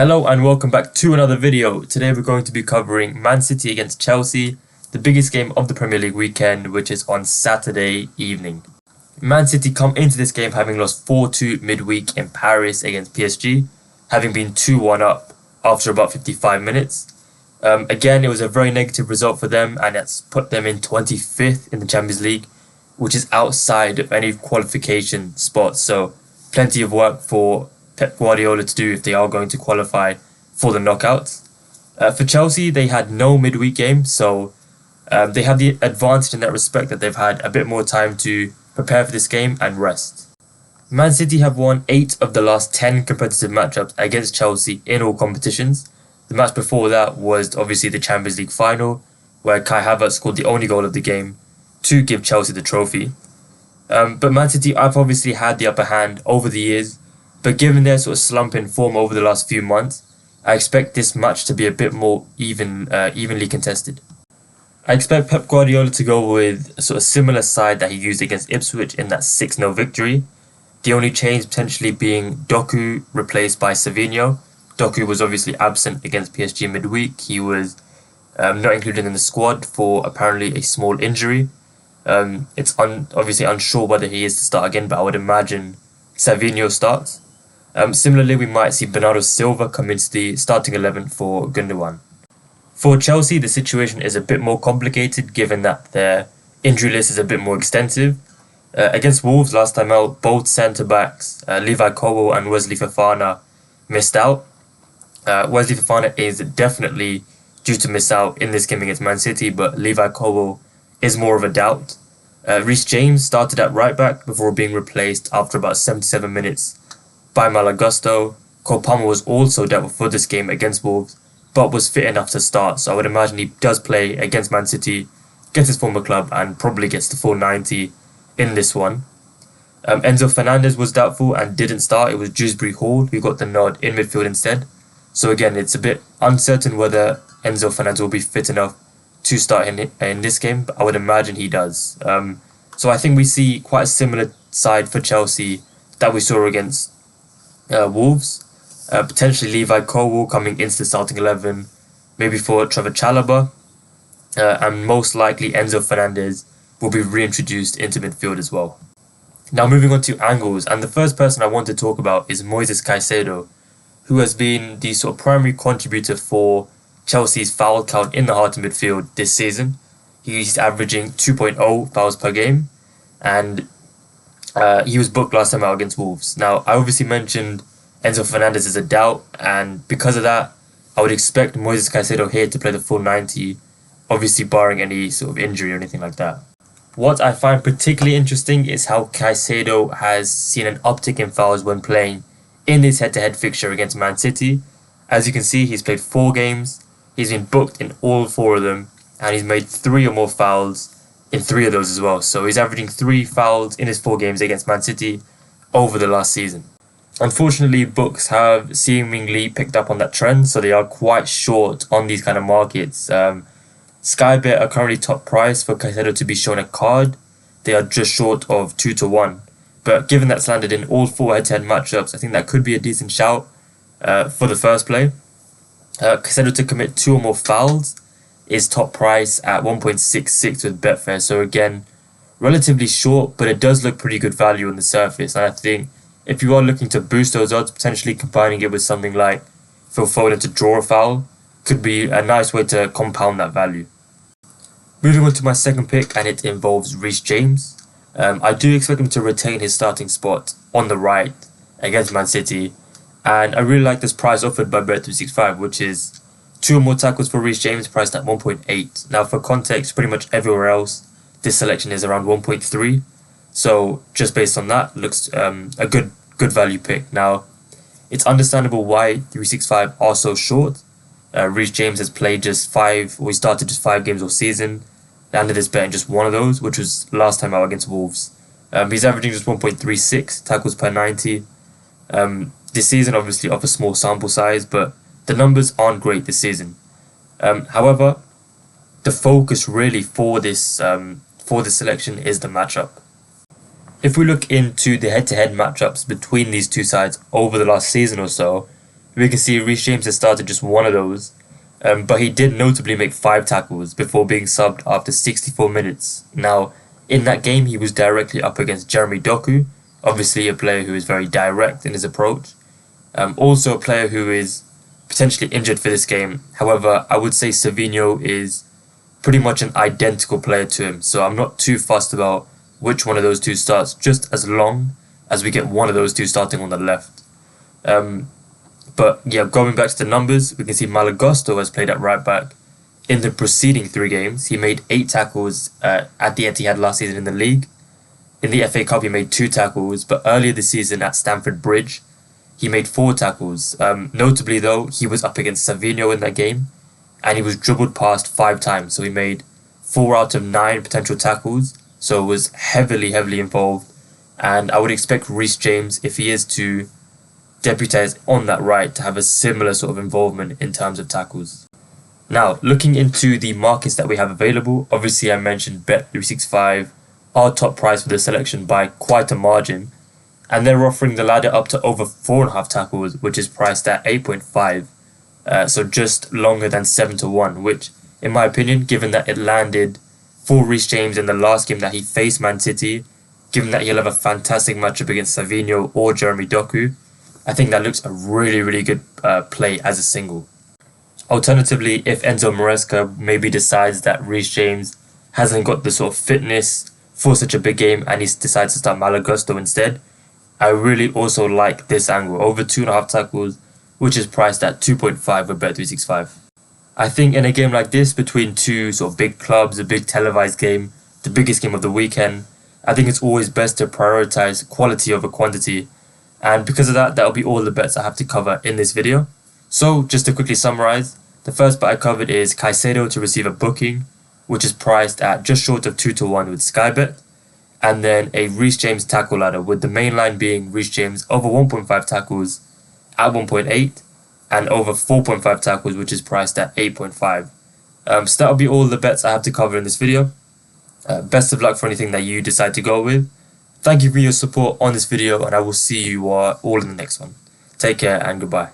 Hello and welcome back to another video. Today we're going to be covering Man City against Chelsea, the biggest game of the Premier League weekend, which is on Saturday evening. Man City come into this game having lost 4-2 midweek in Paris against PSG, having been 2-1 up after about 55 minutes. Again, it was a very negative result for them, and it's put them in 25th in the Champions League, which is outside of any qualification spots, so plenty of work for Pep Guardiola to do if they are going to qualify for the knockouts. For Chelsea, they had no midweek game, so they have the advantage in that respect that they've had a bit more time to prepare for this game and rest. Man City have won 8 of the last 10 competitive matchups against Chelsea in all competitions. The match before that was obviously the Champions League final, where Kai Havertz scored the only goal of the game to give Chelsea the trophy. But Man City have obviously had the upper hand over the years, but given their sort of slump in form over the last few months, I expect this match to be a bit more evenly contested. I expect Pep Guardiola to go with a sort of similar side that he used against Ipswich in that 6-0 victory. The only change potentially being Doku replaced by Savinho. Doku was obviously absent against PSG midweek. He was not included in the squad for apparently a small injury. It's obviously unsure whether he is to start again, but I would imagine Savinho starts. Similarly, we might see Bernardo Silva come into the starting 11 for Gundogan. For Chelsea, the situation is a bit more complicated given that their injury list is a bit more extensive. Against Wolves last time out, both centre-backs, Levi Colwill and Wesley Fofana, missed out. Wesley Fofana is definitely due to miss out in this game against Man City, but Levi Colwill is more of a doubt. Reece James started at right back before being replaced after about 77 minutes by Malo Gusto. Cole Palmer was also dealt for this game against Wolves, but was fit enough to start, so I would imagine he does play against Man City, gets his former club, and probably gets the full 90 in this one. Enzo Fernandez was doubtful and didn't start. It was Dewsbury Hall who got the nod in midfield instead. So again, it's a bit uncertain whether Enzo Fernandez will be fit enough to start in this game, but I would imagine he does. So I think we see quite a similar side for Chelsea that we saw against Wolves. Potentially Levi Colwill coming into the starting 11, maybe for Trevor Chalobah, and most likely Enzo Fernandez will be reintroduced into midfield as well. Now moving on to angles, and the first person I want to talk about is Moises Caicedo, who has been the sort of primary contributor for Chelsea's foul count in the heart of midfield this season. He's averaging 2.0 fouls per game, and he was booked last time out against Wolves. Now, I obviously mentioned Enzo Fernandez is a doubt, and because of that, I would expect Moises Caicedo here to play the full 90, obviously barring any sort of injury or anything like that. What I find particularly interesting is how Caicedo has seen an uptick in fouls when playing in this head-to-head fixture against Man City. As you can see, he's played 4 games, he's been booked in all 4 of them, and he's made 3 or more fouls in 3 of those as well. So he's averaging 3 fouls in his 4 games against Man City over the last season. Unfortunately, books have seemingly picked up on that trend, so they are quite short on these kind of markets. Sky Bet are currently top price for Caicedo to be shown a card. They are just short of 2-1. But given that's landed in all 4 head-to-head matchups, I think that could be a decent shout for the first play. Caicedo to commit 2 or more fouls is top price at 1.66 with Betfair. So again, relatively short, but it does look pretty good value on the surface. And I think if you are looking to boost those odds, potentially combining it with something like Phil Foden to draw a foul could be a nice way to compound that value. Moving on to my second pick, and it involves Reece James. I do expect him to retain his starting spot on the right against Man City, and I really like this price offered by Bet365, which is 2 or more tackles for Reece James priced at 1.8. Now for context, pretty much everywhere else this selection is around 1.3, so just based on that, looks a good value pick. Now it's understandable why 365 are so short. Reece James has played he started just 5 games all season, landed his bet in just 1 of those, which was last time out against Wolves. He's averaging just 1.36 tackles per 90. This season obviously off a small sample size, but the numbers aren't great this season. However, the focus really for this selection is the matchup. If we look into the head-to-head matchups between these two sides over the last season or so, we can see Reece James has started just one of those, but he did notably make 5 tackles before being subbed after 64 minutes. Now, in that game, he was directly up against Jeremy Doku, obviously a player who is very direct in his approach. Also a player who is potentially injured for this game. However, I would say Savinho is pretty much an identical player to him, so I'm not too fussed about which one of those two starts, just as long as we get one of those two starting on the left. But yeah, going back to the numbers, we can see Malo Gusto has played at right back. In the preceding 3 games, he made 8 tackles at the Etihad last season in the league. In the FA Cup, he made 2 tackles, but earlier this season at Stamford Bridge, he made 4 tackles. Notably though, he was up against Savinho in that game, and he was dribbled past 5 times, so he made 4 out of 9 potential tackles, so was heavily involved, and I would expect Reece James, if he is to deputise on that right, to have a similar sort of involvement in terms of tackles. Now, looking into the markets that we have available, obviously I mentioned Bet365, our top price for the selection by quite a margin, and they're offering the ladder up to over 4.5 tackles, which is priced at 8.5, so just longer than 7 to 1, which, in my opinion, given that it landed for Reece James in the last game that he faced Man City, given that he'll have a fantastic matchup against Savinho or Jeremy Doku, I think that looks a really good play as a single. Alternatively, if Enzo Maresca maybe decides that Reece James hasn't got the sort of fitness for such a big game and he decides to start Malo Gusto instead, I really also like this angle, over 2.5 tackles, which is priced at 2.5 with Bet365. I think in a game like this, between two sort of big clubs, a big televised game, the biggest game of the weekend, I think it's always best to prioritize quality over quantity. And because of that, that'll be all the bets I have to cover in this video. So, just to quickly summarize, the first bet I covered is Caicedo to receive a booking, which is priced at just short of 2 to 1 with Sky Bet. And then a Reece James tackle ladder, with the main line being Reece James over 1.5 tackles at 1.8 and over 4.5 tackles, which is priced at 8.5. So that'll be all the bets I have to cover in this video. Best of luck for anything that you decide to go with. Thank you for your support on this video, and I will see you all in the next one. Take care and goodbye.